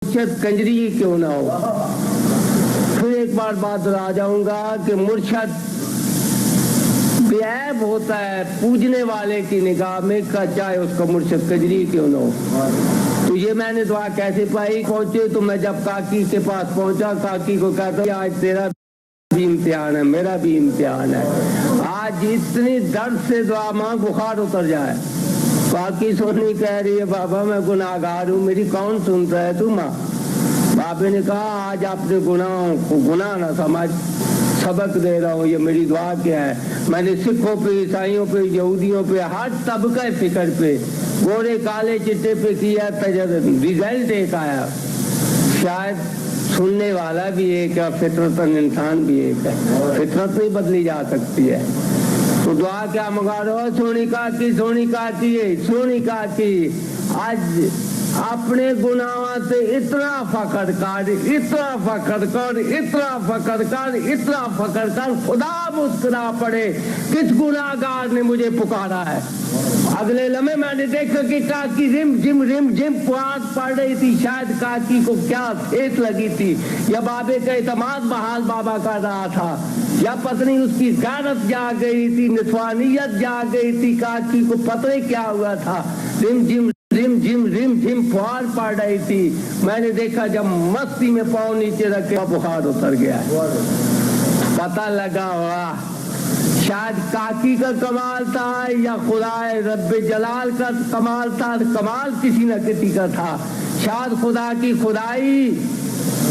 مرشد کنجری کیوں نہ ہو. پھر ایک بار بات دہرا جاؤں گا کہ مرشد بے عیب ہوتا ہے پوجنے والے کی نگاہ میں، چاہے اس کا مرشد کنجری کیوں نہ ہو. تو یہ میں نے دعا کیسے پائی؟ پہنچے تو میں جب کاکی کے پاس پہنچا، کاکی کو کہتا کہ آج تیرا بھی امتحان ہے، میرا بھی امتحان ہے، آج اتنی درد سے دعا مانگ بخار اتر جائے. کاکی سونی کہہ رہی ہے بابا میں گناہگار ہوں، میری کون سنتا ہے تو ماں. بابے نے کہا آج اپنے گناہوں کو گناہ نہ سمجھ، سبق دے رہا ہوں، یہ میری دعا کیا ہے. میں نے سکھوں پہ، عیسائیوں پہ، یہودیوں پہ، ہر طبقہ فکر پہ، گورے کالے چٹے پہ کیا ریزلٹ ایک آیا. شاید سننے والا بھی ایک ہے، فطرتاً انسان بھی ایک ہے، فطرت نہیں بدلی جا سکتی ہے. تو دعا کیا منگا رہے ہو؟ سونی کاکی، سونی کاکی، سونی کاکی آج اپنے گناہوں سے اتنا فخر کر، اتنا فخر کر، اتنا فخر کر، اتنا فخر کر، خدا مسکرا پڑے کس گناہگار نے مجھے پکارا ہے. اگلے لمحے میں نے دیکھا کہ کاکی رم جم پوانٹ پڑ رہی تھی. شاید کاکی کو کیا ٹھیک لگی تھی، یا بابے کا اعتماد بحال بابا کر رہا تھا، یا پتنی اس کی غیرت جاگ گئی تھی، نسوانیت جاگ گئی تھی. کاکی کو پتہ نہیں کیا ہوا تھا، رم جم فوار پڑ رہی تھی. میں نے دیکھا جب مستی میں پاؤں نیچے رکھے بخار اتر گیا. پتہ لگا ہوا شاید کاکی کا کمال تھا یا خدا رب جلال کا کمال تھا. کمال کسی نہ کسی کا تھا. شاید خدا کی خدائی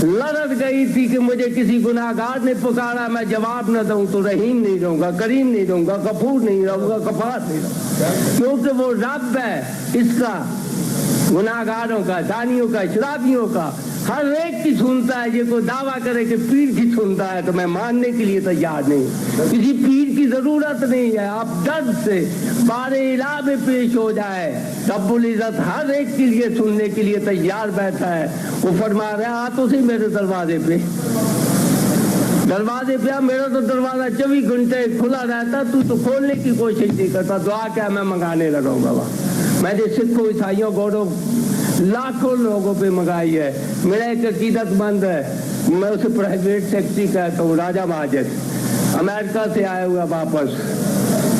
لڑک گئی تھی کہ مجھے کسی گناہگار نے پکارا، میں جواب نہ دوں تو رحیم نہیں رہوں گا، کریم نہیں رہوں گا، غفور نہیں رہوں گا، غفار نہیں رہوں گا، کیونکہ وہ رب ہے اس کا، گناہگاروں کا، دانیوں کا، شرابیوں کا، ہر ایک کی سنتا ہے. یہ کوئی دعویٰ کرے کہ پیر کی سنتا ہے تو میں ماننے کے لیے تیار نہیں. کسی پیر کی ضرورت نہیں ہے. آپ درد سے بار الہ میں پیش ہو جائے، رب العزت ہر ایک کے لیے سننے کے لیے تیار بیٹھا ہے. وہ فرما رہا ہے آ تو سی میرے دروازے پہ میرا تو دروازہ 24 گھنٹے کھلا رہتا، تو کھولنے کی کوشش نہیں کرتا. دعا کیا میں منگانے لگا ہوں بابا. میں نے سکھوں، عیسائیوں، گوروں، لاکھوں لوگوں پہ منگائی ہے. میرا ایک عقیدت مند ہے، میں اسے پرائیویٹ سیکٹری کہتا ہوں، راجہ ماجد، امریکہ سے آیا ہوا واپس.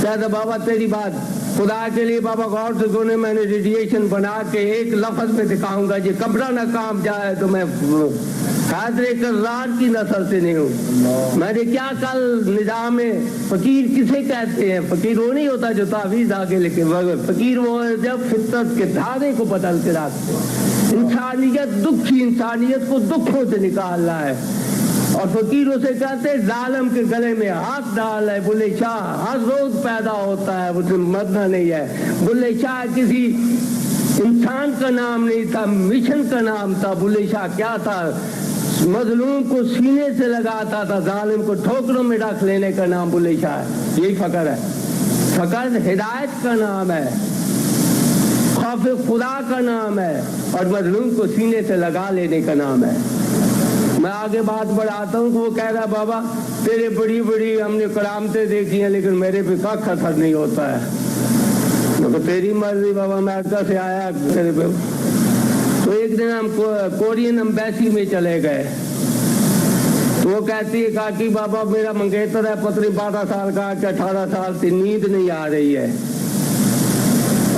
کہتا بابا تیری بات خدا کے لیے بابا غور سے سنے، میں نے ریڈیشن بنا کے ایک لفظ میں دکھاؤں گا، یہ کمرہ نہ کام جائے تو میں حیدر کرار کی نسل سے نہیں ہوں. میں نے کیا کل نظام فقیر کسے کہتے ہیں؟ فقیر وہ نہیں ہوتا جو تعویذ آگے لکھے، فقیر وہ ہے جب فطرت کے دھارے کو بدل کے رکھتے. انسانیت دکھی، انسانیت کو دکھوں سے نکالنا ہے. اور فقیر اسے کہتے ہیں ظالم کے گلے میں ہاتھ ڈال ہے. بلے شاہ ہر روز پیدا ہوتا ہے، وہ مرنا نہیں ہے. بلے شاہ کسی انسان کا نام نہیں تھا، مشن کا نام تھا. بلے شاہ کیا تھا؟ مظلوم کو سینے سے لگاتا تھا، ظالم کو ٹھوکروں میں رکھ لینے کا نام بلے شاہ ہے. یہی فقر ہے. فقر ہدایت کا نام ہے، خوف خدا کا نام ہے، اور مظلوم کو سینے سے لگا لینے کا نام ہے. میں آگے بات بڑھاتا ہوں کہ وہ کہہ رہا بابا تیرے بڑی بڑی ہم نے کرامتیں دیکھی ہیں لیکن میرے پہ کچھ اثر نہیں ہوتا ہے. تیری مرضی بابا، میں امریکہ سے آیا تیرے پہ. تو ایک دن ہم کورین امبیسی میں چلے گئے. تو وہ کہتی ہے کاکی بابا میرا منگیتر ہے، پتری 12 سال کا کہ 18 سال سے نیند نہیں آ رہی ہے،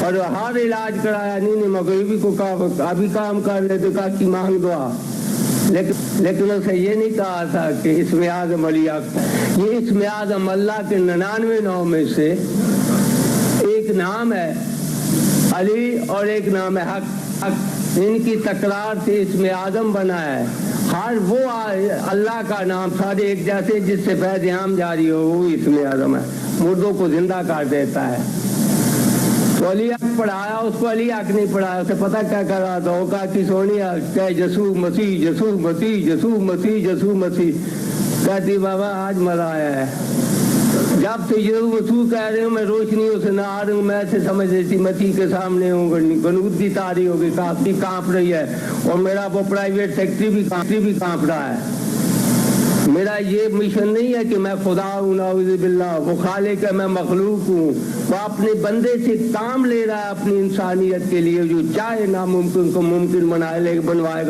اور ہر علاج کرایا نہیں مغربی کو ابھی کام کر لیتے. کاکی مانگ دعا. لیکن اسے یہ نہیں کہا تھا کہ اسم اعظم علی اکبر. یہ اسم اعظم اللہ کے 99 نام میں سے ایک نام ہے علی اور ایک نام ہے حق. ان کی تکرار سے اسم اعظم بنا ہے. ہر وہ اللہ کا نام سارے ایک جیسے جس سے فیض عام جاری ہو وہ اسم اعظم ہے. مردوں کو زندہ کر دیتا ہے. تو علی حق پڑھایا، اس کو علی حق نہیں پڑھایا. اسے پتہ کیا کر رہا تھا؟ وہ کہا کہ سونیا کہ یسوع مسیح یسوع مسیح یسوع مسیح یسوع مسیح. کہتی بابا آج مزہ آیا ہے. جب سے یسوع مسیح کہہ رہے ہوں میں روشنیوں سے نہ آ رہا ہوں. میں ایسے سمجھ رہی تھی مسیح کے سامنے ہوں، بنود کی تاری ہوگی، کافی کانپ رہی ہے. اور میرا وہ پرائیویٹ سیکٹری بھی کانپ رہا ہے. میرا یہ مشن نہیں ہے کہ میں خدا ہوں، نعوذ باللہ. وہ خالق ہے، میں مخلوق ہوں. وہ اپنے بندے سے کام لے رہا ہے اپنی انسانیت کے لیے. جو چاہے ناممکن کو ممکن بنوائے گا.